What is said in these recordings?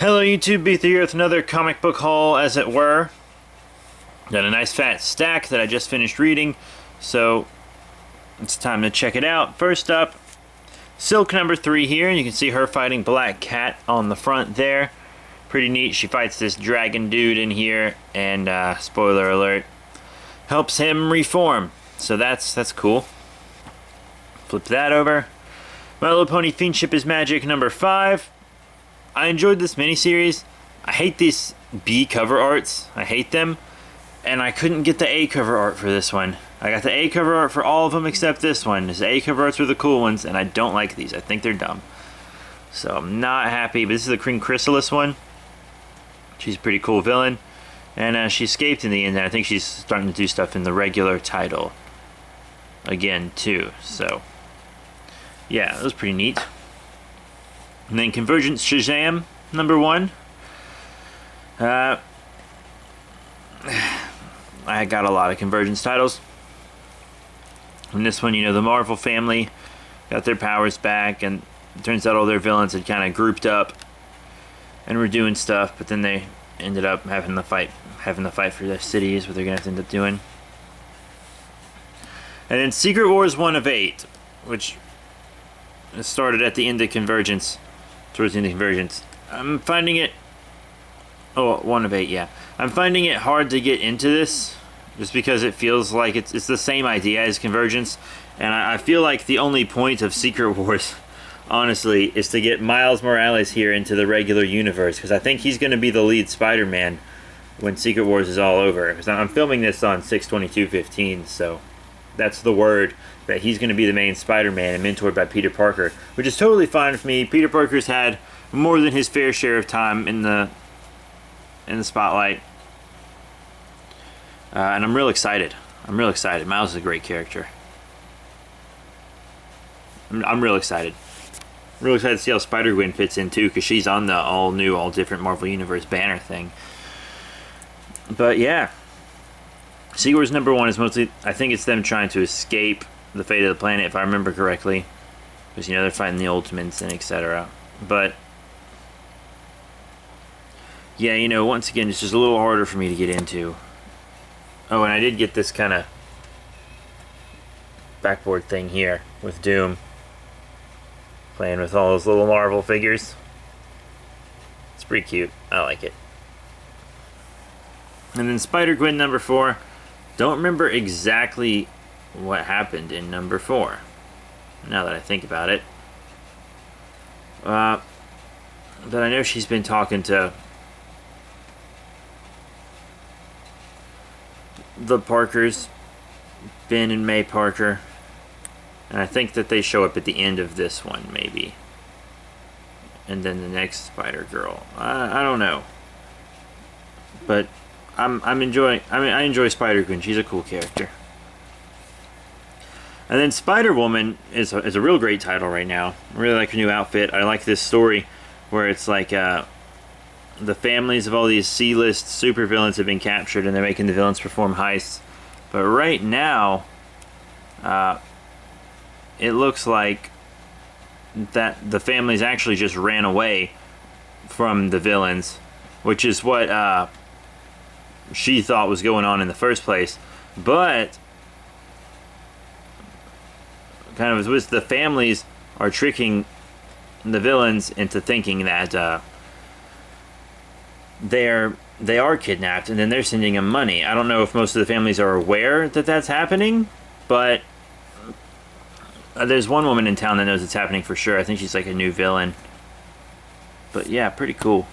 Hello YouTube, Beather here with another comic book haul, as it were. Got a nice fat stack that I just finished reading, so it's time to check it out. First up, Silk number 3 here, and you can see her fighting Black Cat on the front there. Pretty neat. She fights this dragon dude in here, and spoiler alert, helps him reform. So that's cool. Flip that over. My Little Pony Fiendship is Magic number 5. I enjoyed this miniseries. I hate these B cover arts. I hate them. And I couldn't get the A cover art for this one. I got the A cover art for all of them except this one. The A cover arts were the cool ones, and I don't like these. I think they're dumb. So I'm not happy. But this is the Queen Chrysalis one. She's a pretty cool villain. And she escaped in the end, and I think she's starting to do stuff in the regular title again, too. So, yeah, that was pretty neat. And then Convergence Shazam, number 1. I got a lot of Convergence titles. In this one, you know, the Marvel family got their powers back, and it turns out all their villains had kind of grouped up and were doing stuff, but then they ended up having the fight for their city is what they're going to end up doing. And then Secret Wars 1 of 8, which started at the end of Convergence. Towards the end of Convergence. I'm finding it... Oh, 1 of 8, yeah. I'm finding it hard to get into this, just because it feels like it's the same idea as Convergence, and I feel like the only point of Secret Wars, honestly, is to get Miles Morales here into the regular universe, because I think he's going to be the lead Spider-Man when Secret Wars is all over. Because I'm filming this on 6/22/15, so that's the word, that he's going to be the main Spider-Man and mentored by Peter Parker, which is totally fine with me. Peter Parker's had more than his fair share of time in the spotlight, and I'm real excited. Miles is a great character. I'm real excited. Real excited to see how Spider-Gwen fits in too, because she's on the all new, all different Marvel Universe banner thing. But yeah, Secret Wars number 1 is mostly, I think it's them trying to escape the fate of the planet, if I remember correctly, because you know they're fighting the Ultimates and etc. But yeah, you know, once again, it's just a little harder for me to get into. Oh, and I did get this kind of backboard thing here with Doom, playing with all those little Marvel figures. It's pretty cute. I like it. And then Spider-Gwen number 4. Don't remember exactly what happened in number 4, now that I think about it. But I know she's been talking to the Parkers, Ben and May Parker, and I think that they show up at the end of this one, maybe. And then the next Spider-Girl. I don't know. But I'm enjoying. I mean, I enjoy Spider-Gwen. She's a cool character. And then Spider-Woman is a real great title right now. I really like her new outfit. I like this story where it's like the families of all these C-list supervillains have been captured, and they're making the villains perform heists. But right now, it looks like that the families actually just ran away from the villains, which is what she thought was going on in the first place. But kind of was the families are tricking the villains into thinking that they are kidnapped, and then they're sending them money. I don't know if most of the families are aware that that's happening, but there's one woman in town that knows it's happening for sure. I think she's like a new villain. But yeah, pretty cool.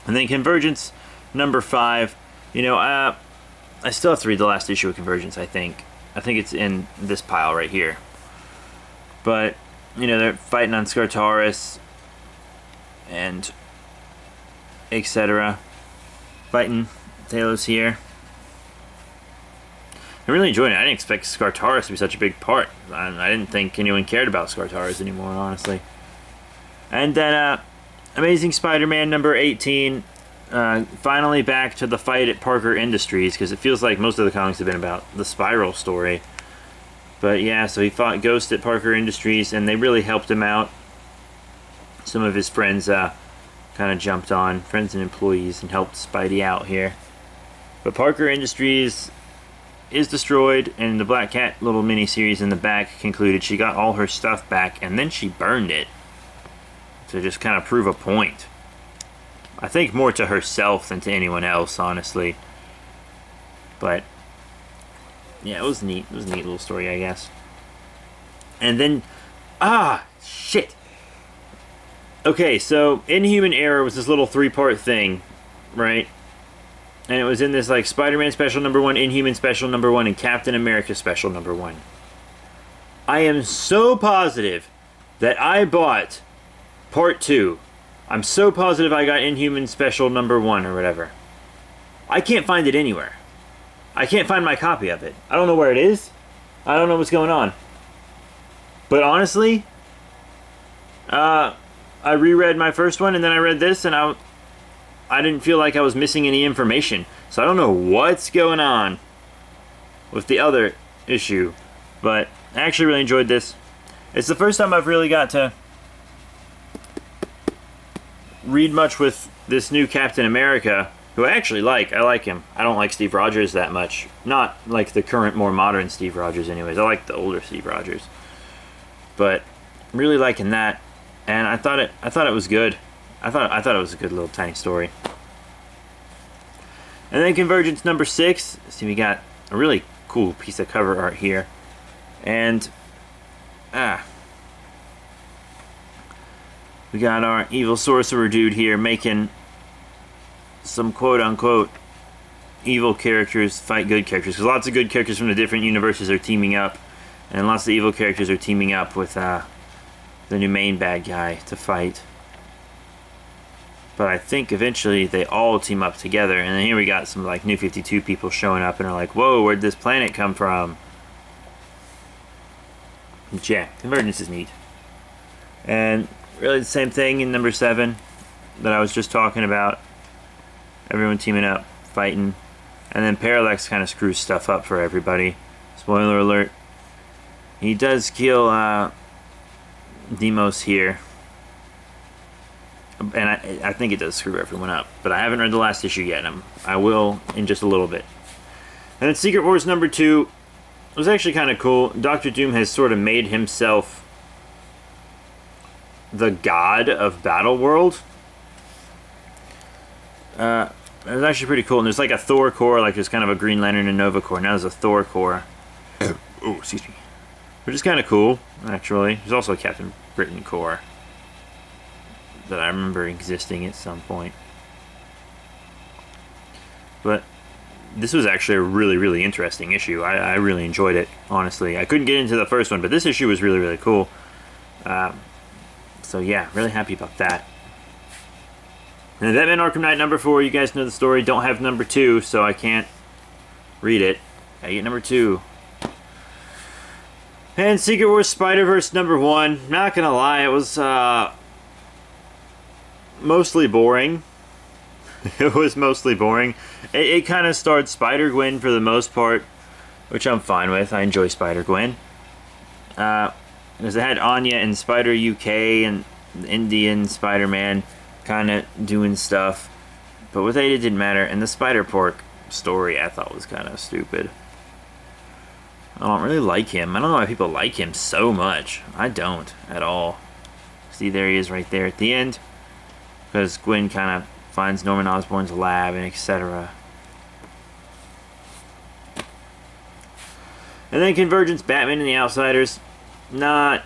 And then Convergence number 5. You know, I still have to read the last issue of Convergence, I think. I think it's in this pile right here. But, you know, they're fighting on Skartaris and etc. Fighting Talos here. I'm really enjoying it. I didn't expect Skartaris to be such a big part. I didn't think anyone cared about Skartaris anymore, honestly. And then Amazing Spider-Man number 18. Finally back to the fight at Parker Industries, because it feels like most of the comics have been about the Spiral story. But yeah, so he fought Ghost at Parker Industries, and they really helped him out. Some of his friends kind of jumped on, friends and employees, and helped Spidey out here. But Parker Industries is destroyed, and the Black Cat little mini-series in the back concluded she got all her stuff back, and then she burned it to just kind of prove a point. I think more to herself than to anyone else, honestly. But yeah, it was neat. It was a neat little story, I guess. And then, shit. Okay, so Inhuman Era was this little 3-part thing, right? And it was in this, like, Spider-Man Special number 1, Inhuman Special number 1, and Captain America Special number 1. I am so positive that I bought Part 2. I'm so positive I got Inhuman Special number 1 or whatever. I can't find it anywhere. I can't find my copy of it. I don't know where it is. I don't know what's going on. But honestly, I reread my first one, and then I read this, and I didn't feel like I was missing any information. So I don't know what's going on with the other issue. But I actually really enjoyed this. It's the first time I've really got to read much with this new Captain America, who I actually like. I like him. I don't like Steve Rogers that much. Not like the current, more modern Steve Rogers anyways. I like the older Steve Rogers. But I'm really liking that. And I thought it was good. I thought it was a good little tiny story. And then Convergence number 6. See, we got a really cool piece of cover art here. And we got our evil sorcerer dude here making some quote-unquote evil characters fight good characters. Because lots of good characters from the different universes are teaming up. And lots of evil characters are teaming up with the new main bad guy to fight. But I think eventually they all team up together. And then here we got some like New 52 people showing up and are like, whoa, where'd this planet come from? Yeah, Convergence is neat. And really the same thing in number 7 that I was just talking about. Everyone teaming up, fighting. And then Parallax kind of screws stuff up for everybody. Spoiler alert. He does kill Demos here. And I think it does screw everyone up. But I haven't read the last issue yet. I will in just a little bit. And then Secret Wars number 2 was actually kind of cool. Dr. Doom has sort of made himself the god of Battle World. It was actually pretty cool. And there's like a Thor core, like there's kind of a Green Lantern and Nova core. Now there's a Thor core. Oh, excuse me. Which is kind of cool, actually. There's also a Captain Britain core that I remember existing at some point. But this was actually a really, really interesting issue. I really enjoyed it, honestly. I couldn't get into the first one, but this issue was really, really cool. So yeah, really happy about that. And Batman Arkham Knight number 4, you guys know the story. Don't have number 2, so I can't read it. I get number 2. And Secret Wars Spider-Verse number 1. Not gonna lie, it was mostly boring. It was mostly boring. It kind of starred Spider-Gwen for the most part, which I'm fine with. I enjoy Spider-Gwen. Because it had Anya and Spider UK and the Indian Spider-Man kind of doing stuff. But with it didn't matter. And the Spider-Pork story I thought was kind of stupid. I don't really like him. I don't know why people like him so much. I don't at all. See, there he is right there at the end. Because Gwen kind of finds Norman Osborn's lab and etc. And then Convergence Batman and the Outsiders. Not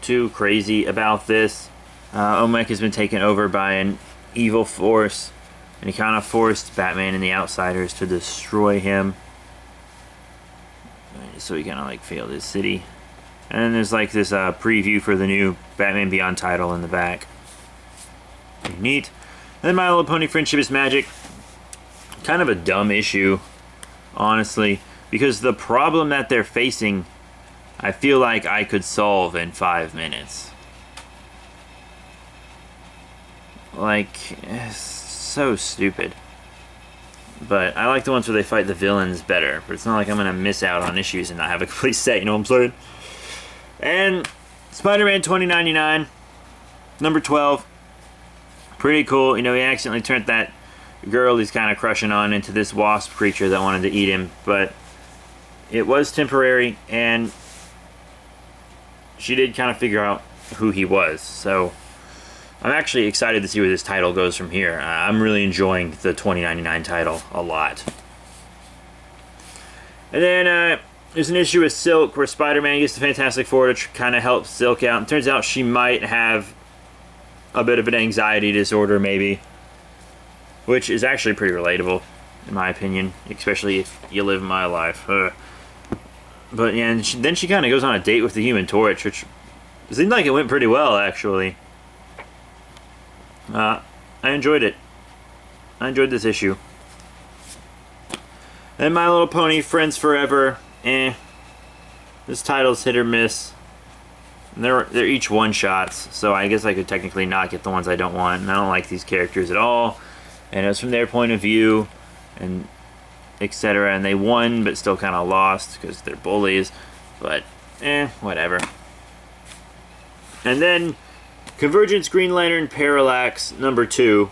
too crazy about this. Omek has been taken over by an evil force. And he kind of forced Batman and the Outsiders to destroy him. So he kind of like failed his city. And then there's like this preview for the new Batman Beyond title in the back. Pretty neat. And then My Little Pony Friendship is Magic. Kind of a dumb issue, honestly. Because the problem that they're facing, I feel like I could solve in 5 minutes. Like, it's so stupid. But I like the ones where they fight the villains better. But it's not like I'm going to miss out on issues and not have a complete set, you know what I'm saying? And Spider-Man 2099, number 12. Pretty cool. You know, he accidentally turned that girl he's kind of crushing on into this wasp creature that wanted to eat him, but it was temporary, and she did kind of figure out who he was. So I'm actually excited to see where this title goes from here. I'm really enjoying the $20.99 title a lot. And then there's an issue with Silk where Spider-Man gets the Fantastic Four to kind of help Silk out. And turns out she might have a bit of an anxiety disorder, maybe, which is actually pretty relatable, in my opinion, especially if you live my life. But yeah, and then she kind of goes on a date with the Human Torch, which seemed like it went pretty well, actually. I enjoyed it. I enjoyed this issue. And My Little Pony, Friends Forever, this title's hit or miss. And they're each one-shots, so I guess I could technically not get the ones I don't want. And I don't like these characters at all. And it was from their point of view, and etc. And they won, but still kind of lost because they're bullies. But, whatever. And then Convergence Green Lantern Parallax #2.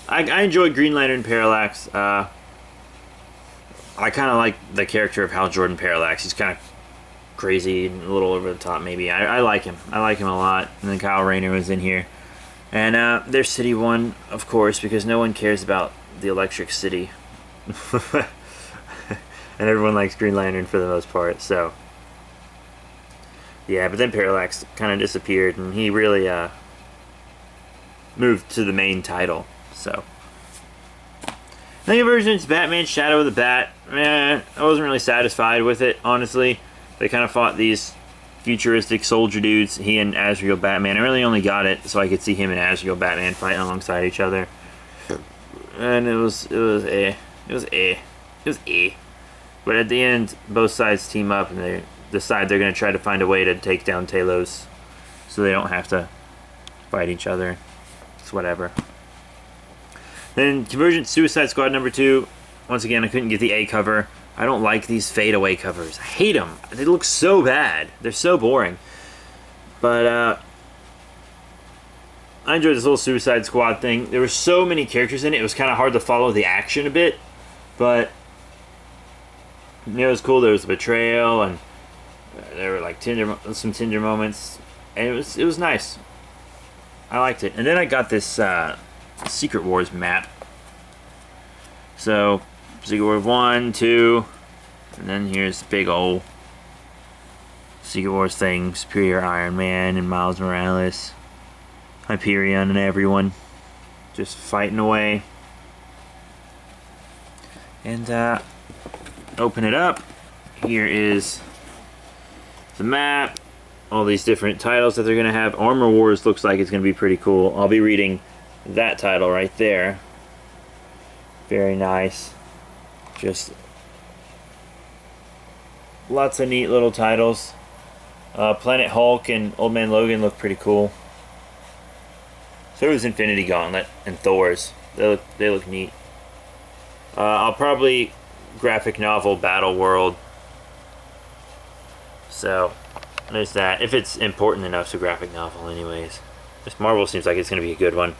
I enjoyed Green Lantern Parallax. I kind of like the character of Hal Jordan Parallax. He's kind of crazy and a little over the top, maybe. I like him. I like him a lot. And then Kyle Rayner was in here. And their city won, of course, because no one cares about the Electric City. And everyone likes Green Lantern for the most part, so. Yeah, but then Parallax kind of disappeared, and he really moved to the main title, so. Convergence Batman Shadow of the Bat. I wasn't really satisfied with it, honestly. They kind of fought these futuristic soldier dudes, he and Azrael Batman. I really only got it so I could see him and Azrael Batman fighting alongside each other. And it was But at the end, both sides team up and they decide they're going to try to find a way to take down Talos so they don't have to fight each other. It's whatever. Then Convergence Suicide Squad #2. Once again, I couldn't get the A cover. I don't like these fadeaway covers. I hate them. They look so bad. They're so boring. But I enjoyed this little Suicide Squad thing. There were so many characters in it. It was kind of hard to follow the action a bit. But it was cool. There was a betrayal, and there were like some tender moments, and it was nice. I liked it. And then I got this Secret Wars map. So Secret Wars 1, 2, and then here's big old Secret Wars thing. Superior Iron Man and Miles Morales, Hyperion, and everyone just fighting away. And open it up. Here is the map. All these different titles that they're going to have. Armor Wars looks like it's going to be pretty cool. I'll be reading that title right there. Very nice. Just lots of neat little titles. Planet Hulk and Old Man Logan look pretty cool. So is Infinity Gauntlet and Thor's. They look neat. I'll probably graphic novel Battle World. So there's that. If it's important enough to graphic novel, anyways. This Marvel seems like it's going to be a good one.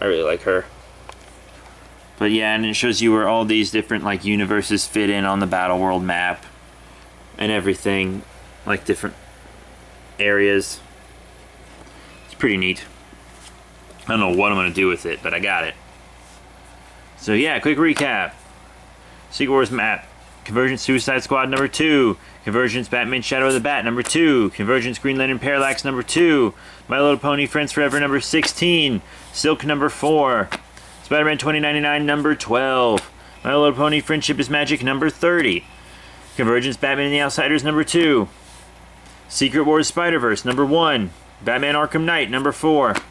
I really like her. But yeah, and it shows you where all these different like universes fit in on the Battle World map and everything, like different areas. It's pretty neat. I don't know what I'm going to do with it, but I got it. So yeah, quick recap. Secret Wars map. Convergence Suicide Squad #2. Convergence Batman Shadow of the Bat #2. Convergence Green Lantern Parallax #2. My Little Pony Friends Forever #16. Silk #4. Spider-Man 2099 #12. My Little Pony Friendship is Magic #30. Convergence Batman and the Outsiders #2. Secret Wars Spider-Verse #1. Batman Arkham Knight #4.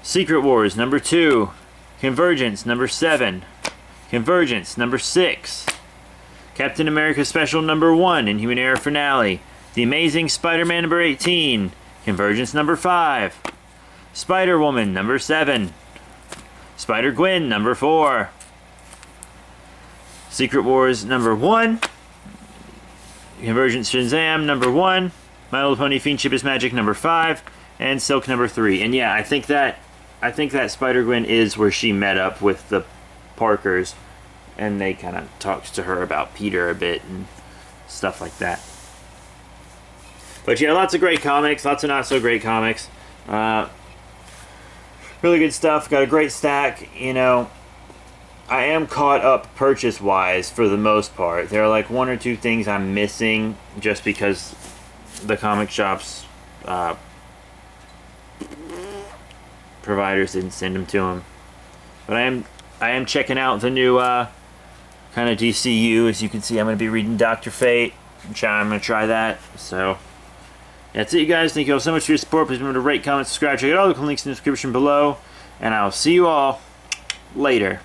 Secret Wars #2. Convergence #7. Convergence #6. Captain America Special #1 Inhuman Era Finale. The Amazing Spider-Man #18. Convergence #5. Spider-Woman #7. Spider-Gwen #4. Secret Wars #1. Convergence Shazam #1. My Little Pony Fiendship is Magic #5. And Silk #3. And yeah, I think that I think that Spider-Gwen is where she met up with the Parkers, and they kind of talked to her about Peter a bit and stuff like that. But yeah, lots of great comics, lots of not so great comics. Really good stuff. Got a great stack. You know, I am caught up purchase-wise for the most part. There are like one or two things I'm missing just because the comic shops providers didn't send them to them. But I am checking out the new kind of DCU. As you can see, I'm going to be reading Dr. Fate. I'm going to try that. So that's it, you guys. Thank you all so much for your support. Please remember to rate, comment, subscribe. Check out all the links in the description below. And I'll see you all later.